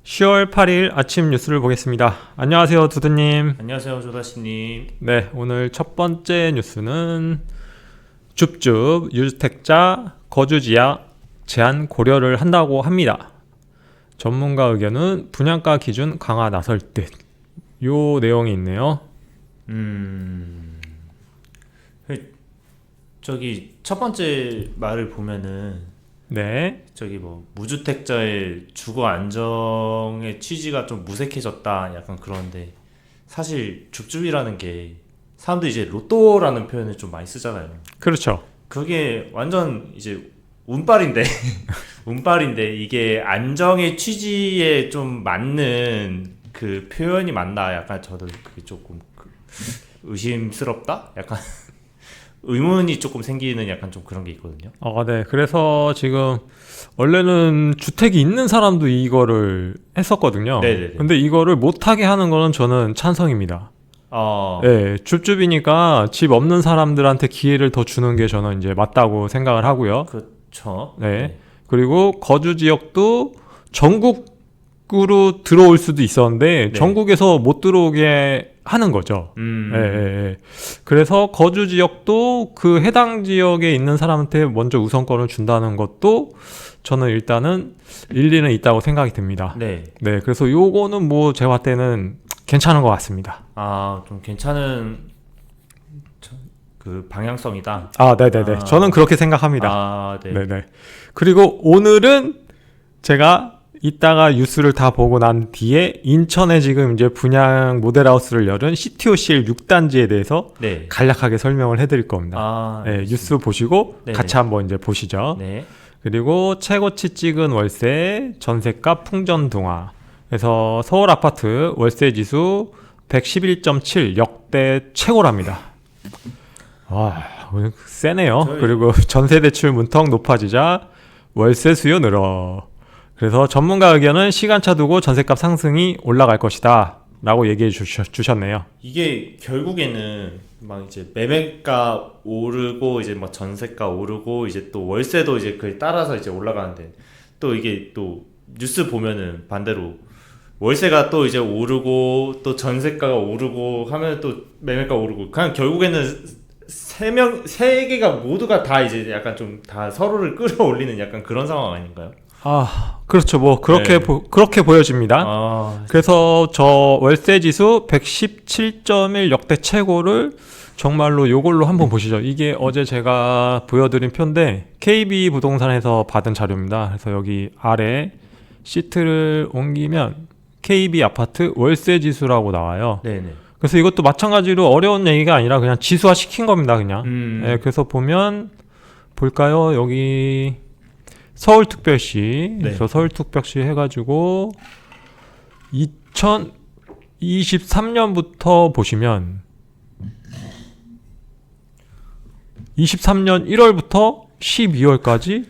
10월 8일 아침 뉴스를 보겠습니다. 안녕하세요, 두두님. 안녕하세요, 조다시님. 네, 오늘 첫 번째 뉴스는 줍줍 유주택자 거주지역 제한 고려를 한다고 합니다. 전문가 의견은 분양가 기준 강화 나설 듯. 요 내용이 있네요. 저기 첫 번째 말을 보면은 네, 저기 뭐 무주택자의 주거 안정의 취지가 좀 무색해졌다, 약간 그런데 사실 줍줍이라는 게 사람들이 이제 로또라는 표현을 좀 많이 쓰잖아요. 그렇죠. 그게 완전 이제 운빨인데 운빨인데 이게 안정의 취지에 좀 맞는 그 표현이 맞나, 약간 저도 그게 조금 의심스럽다? 약간 의문이 조금 생기는 약간 좀 그런 게 있거든요. 네. 그래서 지금 원래는 주택이 있는 사람도 이거를 했었거든요. 네네네. 근데 이거를 못하게 하는 거는 저는 찬성입니다. 네, 줍줍이니까 집 없는 사람들한테 기회를 더 주는 게 저는 이제 맞다고 생각을 하고요. 그렇죠. 네. 그리고 거주 지역도 전국으로 들어올 수도 있었는데 네. 전국에서 못 들어오게 하는 거죠. 예, 예, 예. 그래서 거주 지역도 그 해당 지역에 있는 사람한테 먼저 우선권을 준다는 것도 저는 일단은 일리는 있다고 생각이 듭니다. 네. 네, 그래서 요거는 뭐 제가 봤을 때는 괜찮은 것 같습니다. 좀 괜찮은 그 방향성이다. 네네네. 저는 그렇게 생각합니다. 네. 네네. 그리고 오늘은 제가 이따가 뉴스를 다 보고 난 뒤에 인천에 지금 이제 분양 모델하우스를 열은 CTOCL 6단지에 대해서 네. 간략하게 설명을 해드릴 겁니다. 네, 뉴스 보시고 네네. 같이 한번 이제 보시죠. 네. 그리고 최고치 찍은 월세, 전세가 풍전등화. 그래서 서울 아파트 월세 지수 111.7 역대 최고랍니다. 와, 오늘 세네요. 그리고 전세 대출 문턱 높아지자 월세 수요 늘어. 그래서 전문가 의견은 시간차 두고 전세값 상승이 올라갈 것이다 라고 얘기해 주셨네요. 이게 결국에는 막 이제 매매가 오르고 이제 뭐 전세가 오르고 이제 또 월세도 이제 그에 따라서 이제 올라가는데, 또 이게 또 뉴스 보면은 반대로 월세가 또 이제 오르고 또 전세가가 오르고 하면 또 매매가 오르고, 그냥 결국에는 세 개가 모두가 다 이제 약간 좀 다 서로를 끌어올리는 약간 그런 상황 아닌가요? 그렇죠. 뭐 그렇게 네. 그렇게 보여집니다. 그래서 저 월세 지수 117.1 역대 최고를 정말로 요걸로 한번 보시죠. 이게 어제 제가 보여드린 표인데 KB 부동산에서 받은 자료입니다. 그래서 여기 아래 시트를 옮기면 KB 아파트 월세 지수라고 나와요. 네네. 그래서 이것도 마찬가지로 어려운 얘기가 아니라 그냥 지수화 시킨 겁니다. 그냥. 네, 그래서 보면 볼까요? 여기 서울특별시, 네. 저 서울특별시 해가지고 2023년부터 보시면 23년 1월부터 12월까지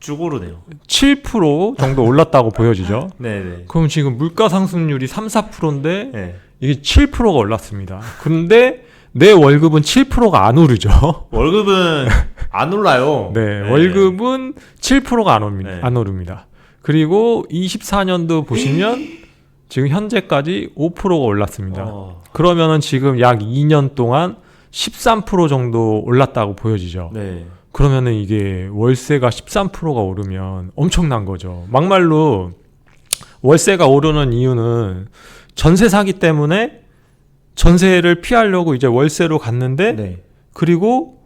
쭉 오르네요. 7% 정도 올랐다고 보여지죠. 네네. 그럼 지금 물가 상승률이 3, 4%인데 네. 이게 7%가 올랐습니다. 근데 내 월급은 7%가 안 오르죠. 월급은 안 올라요. 네, 월급은 7%가 안 옵니다. 네. 안 오릅니다. 그리고 24년도 보시면 지금 현재까지 5%가 올랐습니다. 그러면은 지금 약 2년 동안 13% 정도 올랐다고 보여지죠. 네. 그러면은 이게 월세가 13%가 오르면 엄청난 거죠. 막말로 월세가 오르는 이유는 전세 사기 때문에 전세를 피하려고 이제 월세로 갔는데, 네. 그리고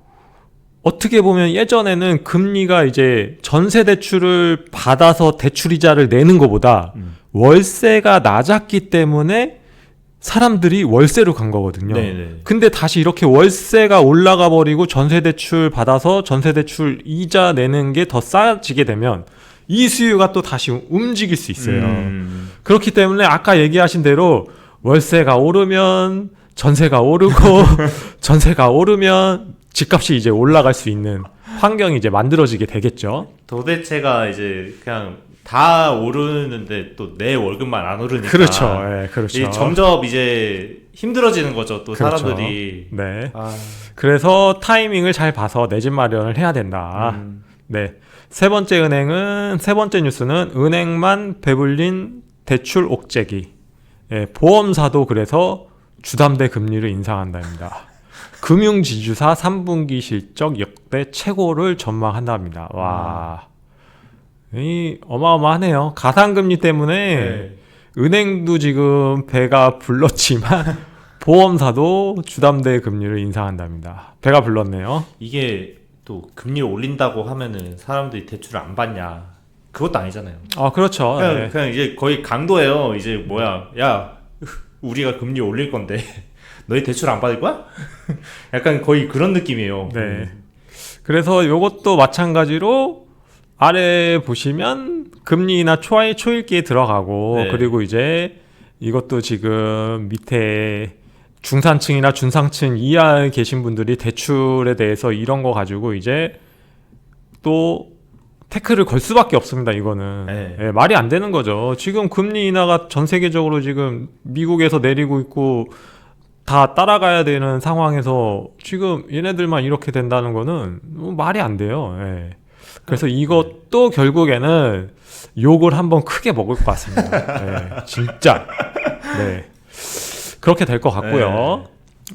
어떻게 보면 예전에는 금리가 이제 전세 대출을 받아서 대출이자를 내는 것보다 월세가 낮았기 때문에 사람들이 월세로 간 거거든요. 네네. 근데 다시 이렇게 월세가 올라가 버리고 전세 대출 받아서 전세 대출 이자 내는 게 더 싸지게 되면 이 수요가 또 다시 움직일 수 있어요. 그렇기 때문에 아까 얘기하신 대로 월세가 오르면 전세가 오르고 전세가 오르면 집값이 이제 올라갈 수 있는 환경이 이제 만들어지게 되겠죠. 도대체가 이제 그냥 다 오르는데 또 내 월급만 안 오르니까. 그렇죠. 예, 그렇죠. 점점 이제 힘들어지는 거죠, 또 그렇죠. 사람들이. 네. 그래서 타이밍을 잘 봐서 내 집 마련을 해야 된다. 네. 세 번째 뉴스는 은행만 배불린 대출 옥죄기. 예, 보험사도 그래서 주담대 금리를 인상한답니다. 금융지주사 3분기 실적 역대 최고를 전망한답니다. 와, 이 어마어마하네요. 가상금리 때문에 네. 은행도 지금 배가 불렀지만 보험사도 주담대 금리를 인상한답니다. 배가 불렀네요. 이게 또 금리를 올린다고 하면은 사람들이 대출을 안 받냐? 그것도 아니잖아요. 아, 그렇죠. 그냥, 네. 그냥 이제 거의 강도예요. 이제 뭐야, 야, 우리가 금리 올릴 건데 너희 대출 안 받을 거야? 약간 거의 그런 느낌이에요. 네. 그래서 이것도 마찬가지로 아래 보시면 금리 인하 초일기에 들어가고 네. 그리고 이제 이것도 지금 밑에 중산층이나 중상층 이하에 계신 분들이 대출에 대해서 이런 거 가지고 이제 또 태클을 걸 수밖에 없습니다. 이거는 네. 예, 말이 안 되는 거죠. 지금 금리 인하가 전 세계적으로 지금 미국에서 내리고 있고 다 따라가야 되는 상황에서 지금 얘네들만 이렇게 된다는 거는 말이 안 돼요. 예. 그래서 이것도 결국에는 욕을 한번 크게 먹을 것 같습니다. 예, 진짜. 네. 그렇게 될 것 같고요.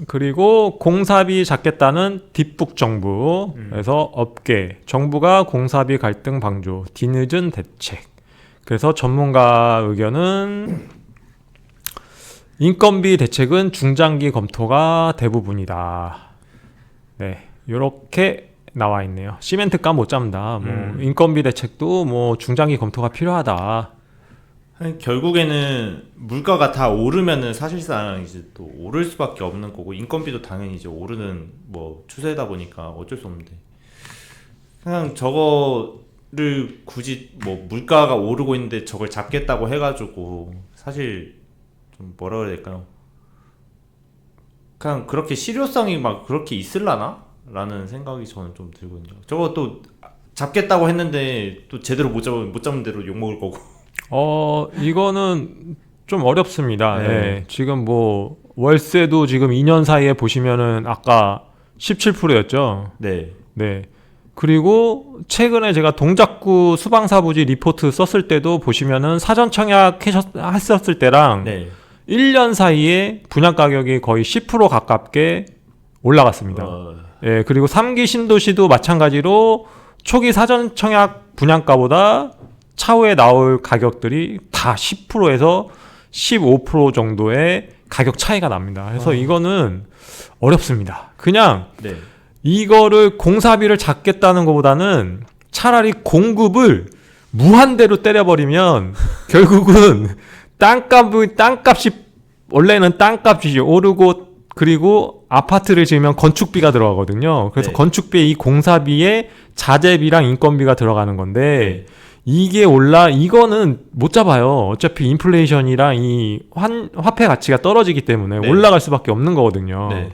그리고 공사비 잡겠다는 뒷북 정부. 그래서 업계, 정부가 공사비 갈등 방조, 뒤늦은 대책. 그래서 전문가 의견은 인건비 대책은 중장기 검토가 대부분이다. 네, 이렇게 나와 있네요. 시멘트값 못 잡는다. 뭐 인건비 대책도 뭐 중장기 검토가 필요하다. 결국에는 물가가 다 오르면은 사실상 이제 또 오를 수밖에 없는 거고 인건비도 당연히 이제 오르는 뭐 추세다 보니까 어쩔 수 없는데 그냥 저거를 굳이 뭐 물가가 오르고 있는데 저걸 잡겠다고 해가지고 사실 좀 뭐라 그래야 될까요? 그냥 그렇게 실효성이 막 그렇게 있을라나? 라는 생각이 저는 좀 들거든요. 저거 또 잡겠다고 했는데 또 제대로 못 잡는 대로 욕먹을 거고. 이거는 좀 어렵습니다. 네. 네. 지금 뭐 월세도 지금 2년 사이에 보시면은 아까 17%였죠. 네. 네. 그리고 최근에 제가 동작구 수방사부지 리포트 썼을 때도 보시면은 사전 청약 했었을 때랑 네. 1년 사이에 분양 가격이 거의 10% 가깝게 올라갔습니다. 예, 그리고 3기 신도시도 마찬가지로 초기 사전 청약 분양가보다 차후에 나올 가격들이 다 10%에서 15% 정도의 가격 차이가 납니다. 그래서 이거는 어렵습니다. 그냥 네. 이거를 공사비를 잡겠다는 것보다는 차라리 공급을 무한대로 때려버리면 결국은 땅값이 원래는 땅값이 오르고 그리고 아파트를 지으면 건축비가 들어가거든요. 그래서 네. 건축비에 이 공사비에 자재비랑 인건비가 들어가는 건데 네. 이게 이거는 못 잡아요. 어차피 인플레이션이랑 이 화폐 가치가 떨어지기 때문에 네. 올라갈 수밖에 없는 거거든요. 네.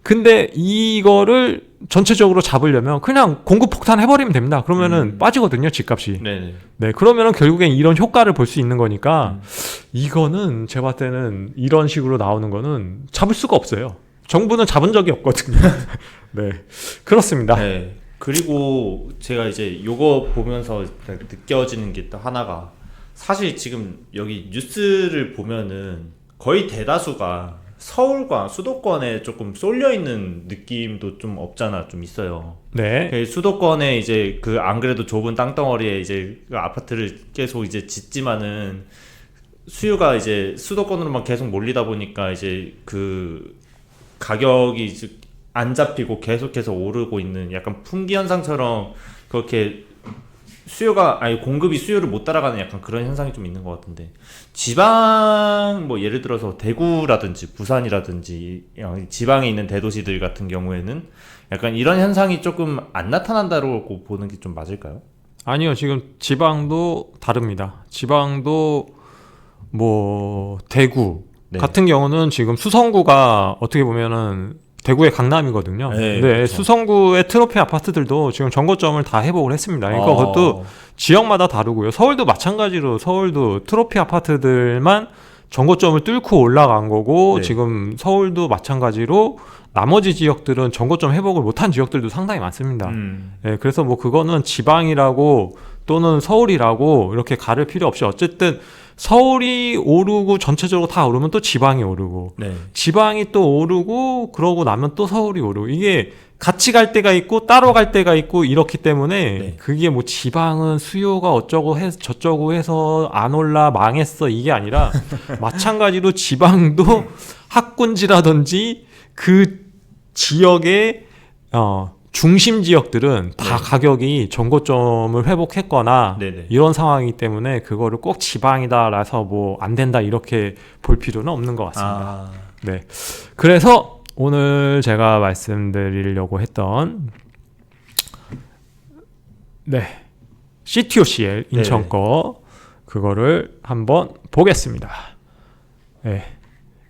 근데 이거를 전체적으로 잡으려면 그냥 공급 폭탄 해버리면 됩니다. 그러면은 빠지거든요, 집값이. 네. 네, 그러면은 결국엔 이런 효과를 볼 수 있는 거니까 이거는 제가 봤을 때는 이런 식으로 나오는 거는 잡을 수가 없어요. 정부는 잡은 적이 없거든요. 네, 그렇습니다. 네. 그리고 제가 이제 요거 보면서 느껴지는 게 또 하나가 사실 지금 여기 뉴스를 보면은 거의 대다수가 서울과 수도권에 조금 쏠려 있는 느낌도 좀 없잖아 좀 있어요. 네, 그 수도권에 이제 그 안 그래도 좁은 땅덩어리에 이제 그 아파트를 계속 이제 짓지만은 수요가 이제 수도권으로만 계속 몰리다 보니까 이제 그 가격이 이제 안 잡히고 계속해서 오르고 있는 약간 풍기 현상처럼 그렇게 공급이 수요를 못 따라가는 약간 그런 현상이 좀 있는 것 같은데 지방 뭐 예를 들어서 대구라든지 부산이라든지 지방에 있는 대도시들 같은 경우에는 약간 이런 현상이 조금 안 나타난다고 보는 게 좀 맞을까요? 아니요, 지금 지방도 다릅니다. 지방도 뭐 대구 네. 같은 경우는 지금 수성구가 어떻게 보면은 대구의 강남이거든요. 네, 네, 그렇죠. 수성구의 트로피 아파트들도 지금 정거점을 다 회복을 했습니다. 그러니까 그것도 지역마다 다르고요. 서울도 마찬가지로 서울도 트로피 아파트들만 정거점을 뚫고 올라간 거고 네. 지금 서울도 마찬가지로 나머지 지역들은 정거점 회복을 못한 지역들도 상당히 많습니다. 네, 그래서 뭐 그거는 지방이라고 또는 서울이라고 이렇게 가를 필요 없이 어쨌든 서울이 오르고 전체적으로 다 오르면 또 지방이 오르고 네. 지방이 또 오르고 그러고 나면 또 서울이 오르고 이게 같이 갈 때가 있고 따로 갈 때가 있고 이렇기 때문에 네. 그게 뭐 지방은 수요가 어쩌고 해서 저쩌고 해서 안 올라 망했어 이게 아니라 마찬가지로 지방도 학군지라든지 그 지역의 중심 지역들은 다 네. 가격이 전고점을 회복했거나 네네. 이런 상황이기 때문에 그거를 꼭 지방이다라서 뭐 안 된다 이렇게 볼 필요는 없는 것 같습니다. 아, 네. 그래서 오늘 제가 말씀드리려고 했던 CTOCL 인천 네. 거 그거를 한번 보겠습니다. 네.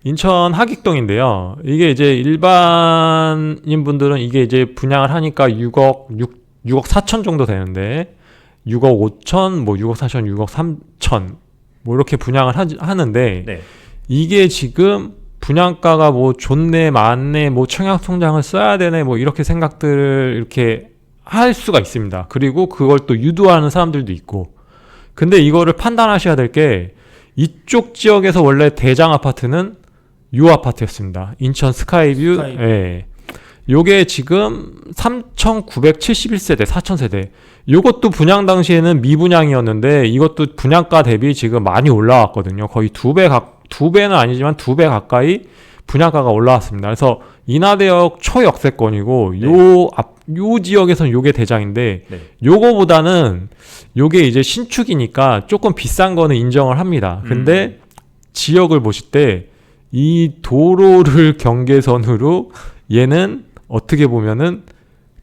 인천 하객동인데요. 이게 이제 일반인 분들은 이게 이제 분양을 하니까 6억 4천 정도 되는데 6억 5천, 뭐 6억 4천, 6억 3천 뭐 이렇게 분양을 하는데 네. 이게 지금 분양가가 뭐 좋네, 많네, 뭐 청약통장을 써야 되네, 뭐 이렇게 생각들을 이렇게 할 수가 있습니다. 그리고 그걸 또 유도하는 사람들도 있고. 근데 이거를 판단하셔야 될 게 이쪽 지역에서 원래 대장 아파트는 요 아파트였습니다. 인천 스카이뷰. 스카이뷰. 예. 요게 지금 3,971세대, 4,000세대. 요것도 분양 당시에는 미분양이었는데 이것도 분양가 대비 지금 많이 올라왔거든요. 거의 두 배는 아니지만 2배 가까이 분양가가 올라왔습니다. 그래서 인하대역 초역세권이고 네. 요 지역에서는 요게 대장인데 네. 요거보다는 요게 이제 신축이니까 조금 비싼 거는 인정을 합니다. 근데 지역을 보실 때 이 도로를 경계선으로 얘는 어떻게 보면은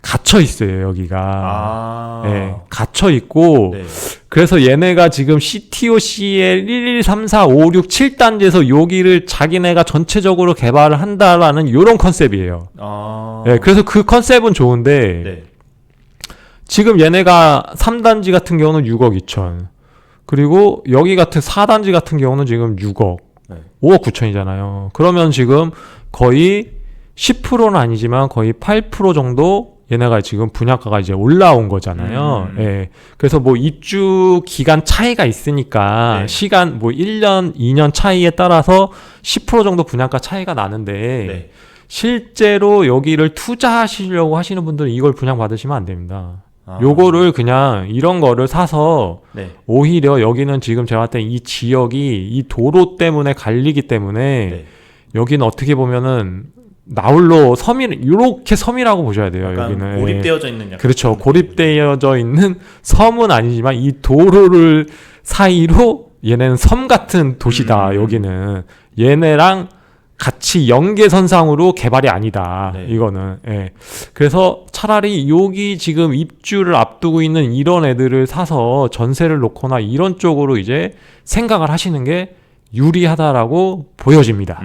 갇혀 있어요, 여기가. 아. 네, 갇혀 있고 네. 그래서 얘네가 지금 CTOCL 1, 2, 3, 4, 5, 6, 7단지에서 여기를 자기네가 전체적으로 개발을 한다라는 요런 컨셉이에요. 아. 네, 그래서 그 컨셉은 좋은데 네. 지금 얘네가 3단지 같은 경우는 6억 2천 그리고 여기 같은 4단지 같은 경우는 지금 6억 네. 5억 9천이잖아요. 그러면 지금 거의 10%는 아니지만 거의 8% 정도 얘네가 지금 분양가가 이제 올라온 거잖아요. 예. 그래서 뭐 입주 기간 차이가 있으니까 네. 시간 뭐 1년, 2년 차이에 따라서 10% 정도 분양가 차이가 나는데 네. 실제로 여기를 투자하시려고 하시는 분들은 이걸 분양 받으시면 안 됩니다. 아. 요거를 그냥 이런 거를 사서 네. 오히려 여기는 지금 제가 봤을 때 이 지역이 이 도로 때문에 갈리기 때문에 네. 여기는 어떻게 보면은 나홀로 섬이 이렇게 섬이라고 보셔야 돼요. 약간 여기는 고립되어져 있는 약간 그렇죠. 그런 고립되어져 있는 섬은 아니지만 이 도로를 사이로 얘네는 섬 같은 도시다. 여기는 얘네랑 같이 연계선상으로 개발이 아니다. 네. 이거는. 예. 그래서 차라리 여기 지금 입주를 앞두고 있는 이런 애들을 사서 전세를 놓거나 이런 쪽으로 이제 생각을 하시는 게 유리하다라고 보여집니다.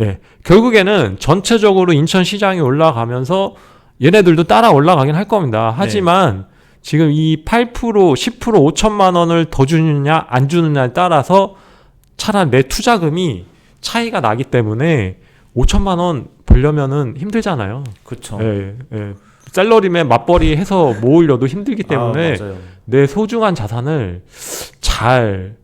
예. 결국에는 전체적으로 인천 시장이 올라가면서 얘네들도 따라 올라가긴 할 겁니다. 하지만 지금 이 8%, 10% 5천만 원을 더 주느냐 안 주느냐에 따라서 차라리 내 투자금이 차이가 나기 때문에 5천만 원 벌려면은 힘들잖아요. 그렇죠. 예, 예. 셀러리맨 맞벌이 해서 모으려도 힘들기 때문에 맞아요. 내 소중한 자산을 잘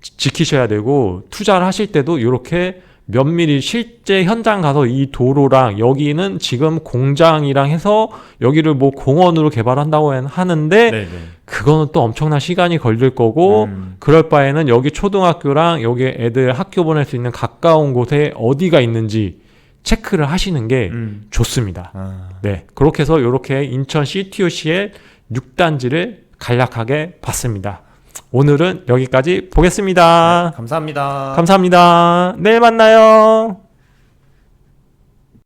지키셔야 되고 투자를 하실 때도 이렇게 면밀히 실제 현장 가서 이 도로랑 여기는 지금 공장이랑 해서 여기를 뭐 공원으로 개발한다고 하는데 네네. 그거는 또 엄청난 시간이 걸릴 거고 그럴 바에는 여기 초등학교랑 여기 애들 학교 보낼 수 있는 가까운 곳에 어디가 있는지 체크를 하시는 게 좋습니다. 아. 네, 그렇게 해서 이렇게 인천 CTOCL 6단지를 간략하게 봤습니다. 오늘은 여기까지 보겠습니다. 감사합니다. 감사합니다. 내일 만나요.